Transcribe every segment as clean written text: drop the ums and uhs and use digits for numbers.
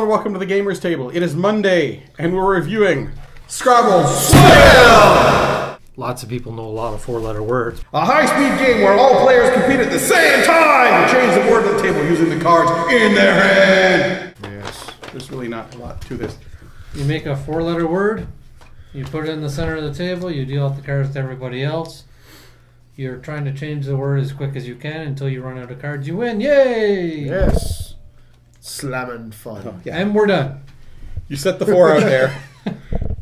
and welcome to the Gamers Table. It is Monday, and we're reviewing Scarbble Slam! Lots of people know a lot of four-letter words. A high-speed game where all players compete at the same time to change the word on the table using the cards in their hand. Yes, there's really not a lot to this. You make a four-letter word, you put it in the center of the table, you deal out the cards to everybody else. You're trying to change the word as quick as you can until you run out of cards. You win. Yay! Yes. Slamming fun. Oh, yeah. And we're done. You set the four out there.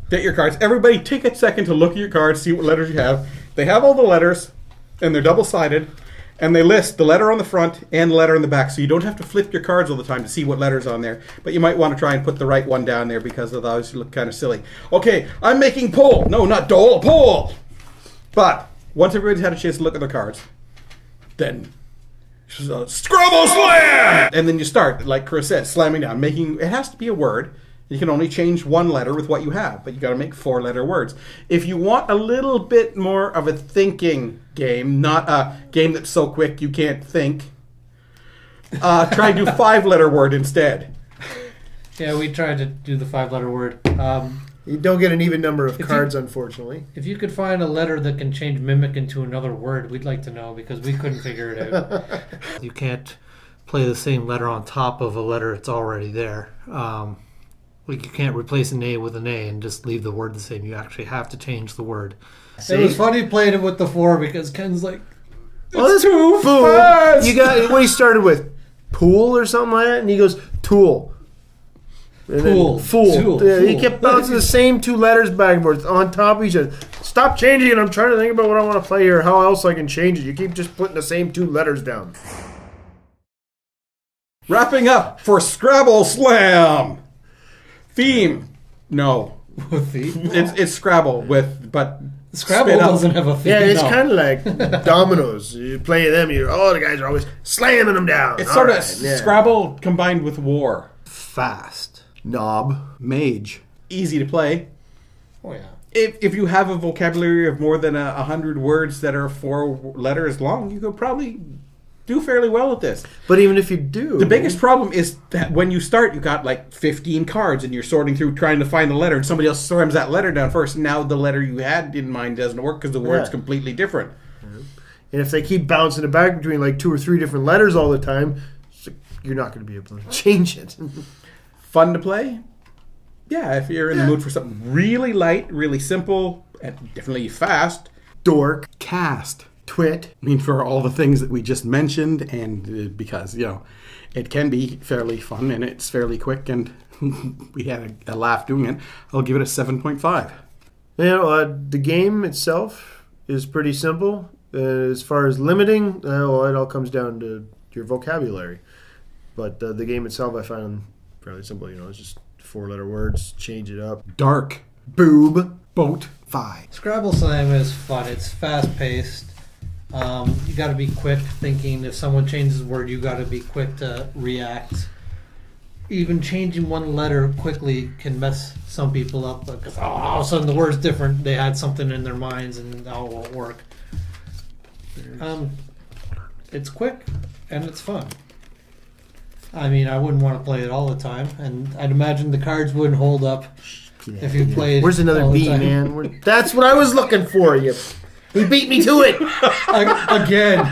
Get your cards. Everybody take a second to look at your cards, see what letters you have. They have all the letters, and they're double-sided, and they list the letter on the front and the letter on the back, so you don't have to flip your cards all the time to see what letter's on there. But you might want to try and put the right one down there because otherwise you look kind of silly. Okay, I'm making pole. No, not dole, pole. But once everybody's had a chance to look at their cards, then Scrabble Slam! And then you start, like Chris said, slamming down. Making it has to be a word. You can only change one letter with what you have, but you got to make four-letter words. If you want a little bit more of a thinking game, not a game that's so quick you can't think, try and do five-letter word instead. Yeah, we tried to do the five-letter word. You don't get an even number of cards, unfortunately. If you could find a letter that can change mimic into another word, we'd like to know, because we couldn't figure it out. You can't play the same letter on top of a letter that's already there. You can't replace an A with an A and just leave the word the same. You actually have to change the word. See? It was funny playing it with the four because Ken's like, it's too fast. You got what he started with, pool or something like that, and he goes tool. Fool. Fool. Yeah, he kept bouncing the same two letters back and forth on top of each other. Stop changing it. I'm trying to think about what I want to play here, how else I can change it. You keep just putting the same two letters down. Wrapping up for Scrabble Slam. Theme. No. theme? It's Scrabble but Scrabble doesn't have a theme. Yeah, it's kind of like dominoes. You play them, the guys are always slamming them down. It's sort of Scrabble combined with war. Fast. Knob. Mage. Easy to play. Oh, yeah. If you have a vocabulary of more than 100 words that are 4 letters long, you could probably do fairly well at this. But even if you do... The biggest problem is that when you start, you got like 15 cards and you're sorting through trying to find the letter, and somebody else slams that letter down first, and now the letter you had in mind doesn't work because the word's completely different. And if they keep bouncing it back between like 2 or 3 different letters all the time, you're not going to be able to change it. Fun to play? Yeah, if you're in the mood for something really light, really simple, and definitely fast. Dork. Cast. Twit. I mean, for all the things that we just mentioned, and because, it can be fairly fun, and it's fairly quick, and we had a laugh doing it, I'll give it a 7.5. The game itself is pretty simple. As far as limiting, it all comes down to your vocabulary. But the game itself I found fairly simple. It's just 4-letter words, change it up. Dark. Boob. Boat. 5. Scrabble Slam is fun. It's fast-paced. You got to be quick thinking. If someone changes a word, you got to be quick to react. Even changing one letter quickly can mess some people up because all of a sudden the word's different. They had something in their minds and now it won't work. It's quick and it's fun. I mean, I wouldn't want to play it all the time, and I'd imagine the cards wouldn't hold up if you played. Where's another B, man? That's what I was looking for. He beat me to it again.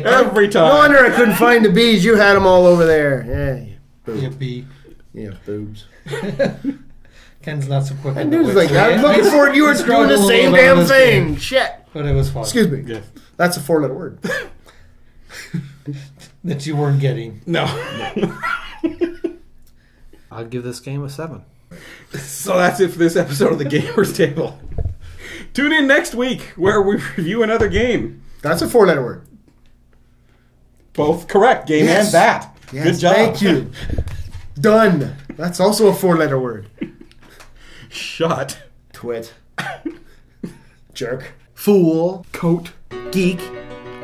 Every time. No wonder I couldn't find the B's. You had them all over there. Yeah, B. Yeah, boobs. Ken's not so quick. I knew it was like I was looking for it. You were doing the same damn thing. Shit. But it was fun. Excuse me. Yeah. That's a 4-letter word. That you weren't getting. No. I'll give this game a 7. So that's it for this episode of the Gamers Table. Tune in next week where we review another game. That's a 4-letter word. Both correct. Game and that. Yes, good job. Thank you. Done. That's also a 4-letter word. Shut. Twit. Jerk. Fool. Coat. Geek.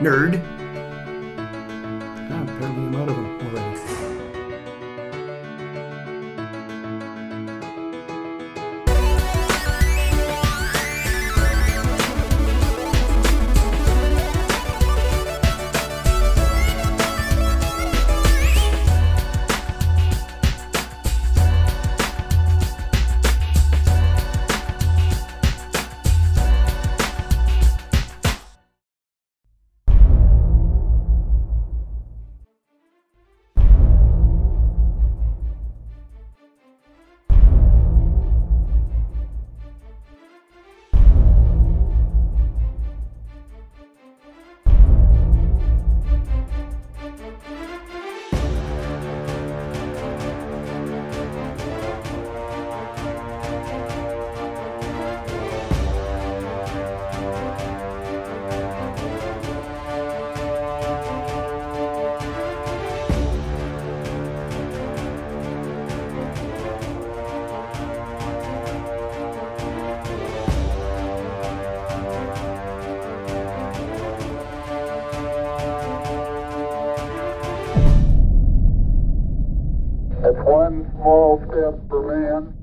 Nerd. Apparently I'm out of them already. One small step for man,